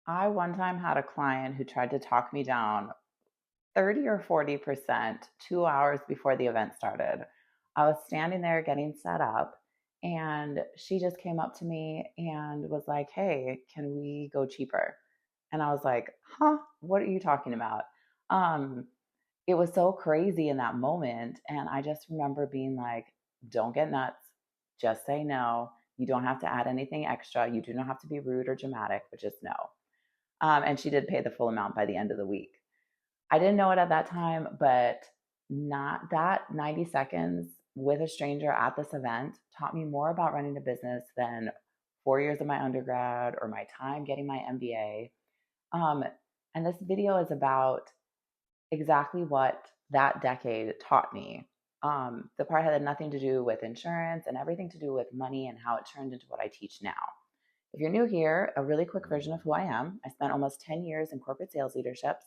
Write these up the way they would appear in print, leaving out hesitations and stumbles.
I one time had a client who tried to talk me down 30 or 40% 2 hours before the event started. I was standing there getting set up, and she just came up to me and was like, "Hey, can we go cheaper?" And I was like, "Huh? What are you talking about?" Um, it was so crazy in that moment. And I just remember being like, "Don't get nuts. Just say no. You don't have to add anything extra. You do not have to be rude or dramatic, but just no." And she did pay the full amount by the end of the week. I didn't know it at that time, but not that 90 seconds with a stranger at this event taught me more about running a business than 4 years of my undergrad or my time getting my MBA. Um, and this video is about exactly what that decade taught me. The part had nothing to do with insurance and everything to do with money and how it turned into what I teach now. If you're new here, a really quick version of who I am. I spent almost 10 years in corporate sales leaderships.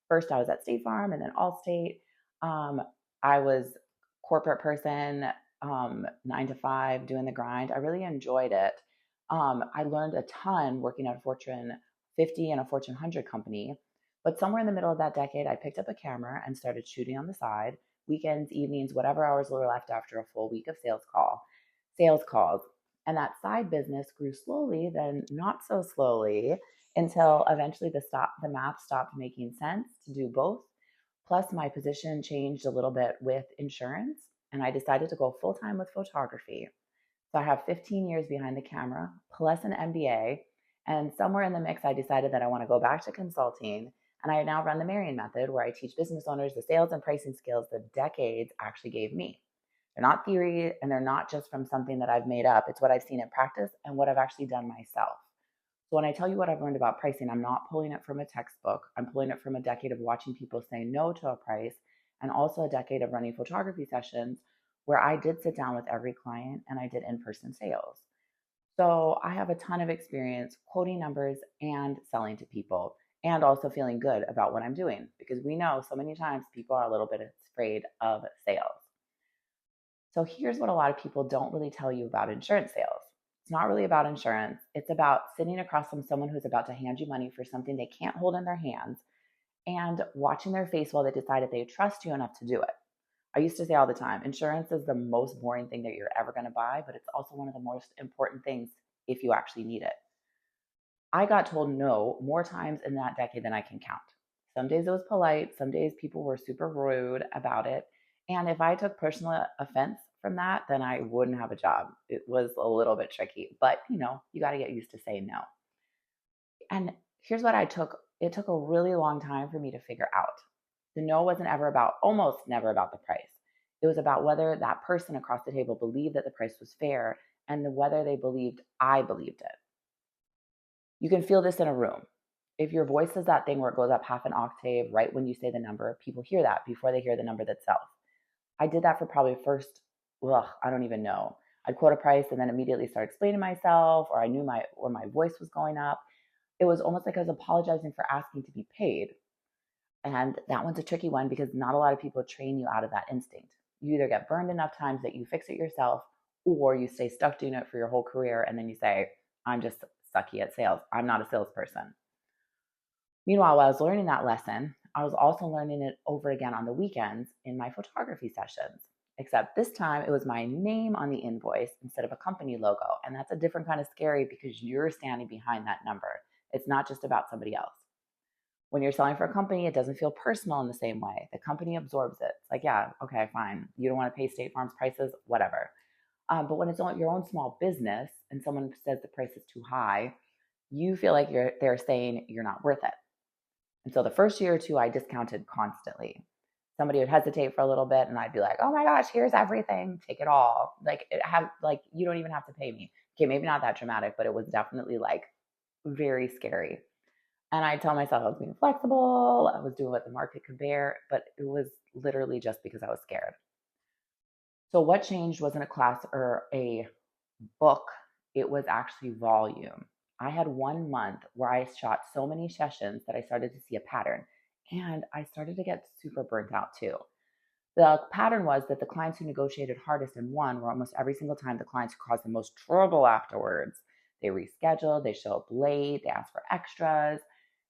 First, I was at State Farm and then Allstate. Um, I was corporate person, 9 to 5, doing the grind. I really enjoyed it. I learned a ton working at a Fortune 50 and a Fortune 100 company. But somewhere in the middle of that decade, I picked up a camera and started shooting on the side, weekends, evenings, whatever hours were left after a full week of sales calls. And that side business grew slowly, then not so slowly, until eventually the math stopped making sense to do both. Plus, my position changed a little bit with insurance, and I decided to go full time with photography. So I have 15 years behind the camera, plus an MBA. And somewhere in the mix, I decided that I want to go back to consulting. And I now run the Marian method, where I teach business owners the sales and pricing skills that decades actually gave me. They're not theory, and they're not just from something that I've made up. It's what I've seen in practice and what I've actually done myself. So when I tell you what I've learned about pricing, I'm not pulling it from a textbook. I'm pulling it from a decade of watching people say no to a price, and also a decade of running photography sessions where I did sit down with every client and I did in-person sales. So I have a ton of experience quoting numbers and selling to people, and also feeling good about what I'm doing, because we know so many times people are a little bit afraid of sales. So here's what a lot of people don't really tell you about insurance sales. It's not really about insurance. It's about sitting across from someone who's about to hand you money for something they can't hold in their hands, and watching their face while they decide if they trust you enough to do it. I used to say all the time, insurance is the most boring thing that you're ever going to buy, but it's also one of the most important things if you actually need it. I got told no more times in that decade than I can count. Some days it was polite, some days people were super rude about it. And if I took personal offense from that, then I wouldn't have a job. It was a little bit tricky, but you got to get used to saying no. And here's what I took it took a really long time for me to figure out. The no wasn't ever about, almost never about the price. It was about whether that person across the table believed that the price was fair, and whether they believed I believed it. You can feel this in a room. If your voice does that thing where it goes up half an octave right when you say the number, people hear that before they hear the number itself. I did that for probably first, I don't even know. I'd quote a price and then immediately start explaining myself, or I knew my voice was going up. It was almost like I was apologizing for asking to be paid. And that one's a tricky one, because not a lot of people train you out of that instinct. You either get burned enough times that you fix it yourself, or you stay stuck doing it for your whole career and then you say, I'm just sucky at sales. I'm not a salesperson. Meanwhile, while I was learning that lesson, I was also learning it over again on the weekends in my photography sessions. Except this time it was my name on the invoice instead of a company logo. And that's a different kind of scary, because you're standing behind that number. It's not just about somebody else. When you're selling for a company, it doesn't feel personal in the same way. The company absorbs it. It's like, yeah, okay, fine. You don't want to pay State Farm's prices, whatever. But when it's your own small business and someone says the price is too high, you feel like they're saying you're not worth it. And so the first year or two, I discounted constantly. Somebody would hesitate for a little bit, and I'd be like, "Oh my gosh, here's everything, take it all." You don't even have to pay me. Okay, maybe not that dramatic, but it was definitely like very scary. And I tell myself I was being flexible, I was doing what the market could bear, but it was literally just because I was scared. So what changed wasn't a class or a book, it was actually volume. I had 1 month where I shot so many sessions that I started to see a pattern, and I started to get super burnt out too. The pattern was that the clients who negotiated hardest and won were almost every single time the clients who caused the most trouble afterwards. They rescheduled, they show up late, they ask for extras.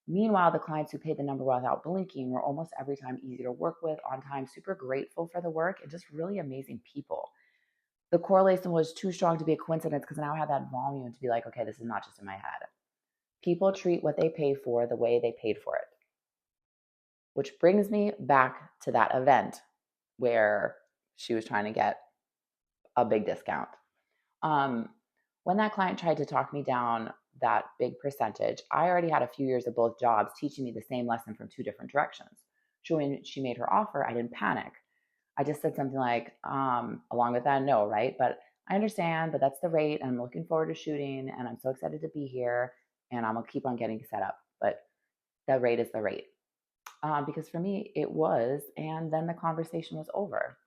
Meanwhile, the clients who paid the number without blinking were almost every time easy to work with, on time, super grateful for the work, and just really amazing people. The correlation was too strong to be a coincidence because now I had that volume to be like, okay, this is not just in my head. People treat what they pay for the way they paid for it, which brings me back to that event where she was trying to get a big discount. Um, when that client tried to talk me down that big percentage, I already had a few years of both jobs teaching me the same lesson from two different directions. So when she made her offer, I didn't panic. I just said something like, along with that, no, right? But I understand, but that's the rate. And I'm looking forward to shooting and I'm so excited to be here and I'm going to keep on getting set up. But the rate is the rate. Because for me, it was. And then the conversation was over.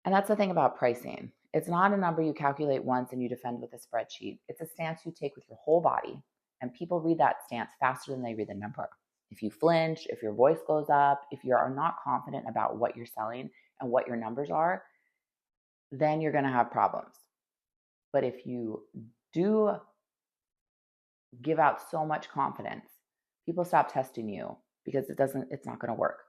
And that's the thing about pricing. It's not a number you calculate once and you defend with a spreadsheet. It's a stance you take with your whole body. And people read that stance faster than they read the number. If you flinch, if your voice goes up, if you are not confident about what you're selling and what your numbers are, then you're going to have problems. But if you do give out so much confidence, people stop testing you because it's not going to work.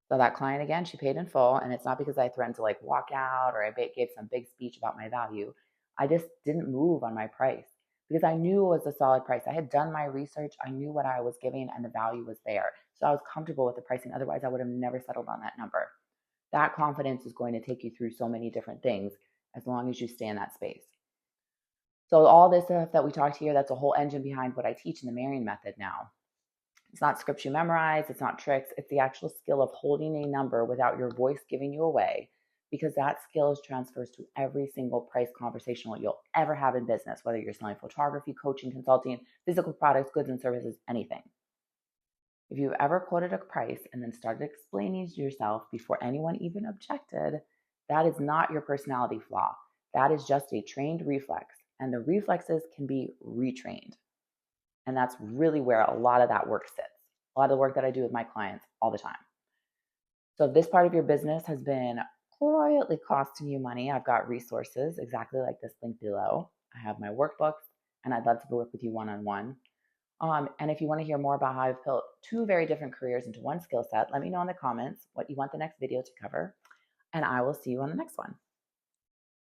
So that client, again, she paid in full, and it's not because I threatened to like walk out or I gave some big speech about my value. I just didn't move on my price because I knew it was a solid price. I had done my research. I knew what I was giving and the value was there. So I was comfortable with the pricing. Otherwise, I would have never settled on that number. That confidence is going to take you through so many different things as long as you stay in that space. So all this stuff that we talked here, that's a whole engine behind what I teach in the Marian method now. It's not scripts you memorize. It's not tricks. It's the actual skill of holding a number without your voice giving you away, because that skill transfers to every single price conversation you'll ever have in business, whether you're selling photography, coaching, consulting, physical products, goods and services, anything. If you've ever quoted a price and then started explaining to yourself before anyone even objected, that is not your personality flaw. That is just a trained reflex, and the reflexes can be retrained. And that's really where a lot of that work sits. A lot of the work that I do with my clients all the time. So if this part of your business has been quietly costing you money, I've got resources exactly like this link below. I have my workbooks, and I'd love to work with you one-on-one. And if you want to hear more about how I've built two very different careers into one skill set, let me know in the comments what you want the next video to cover, and I will see you on the next one.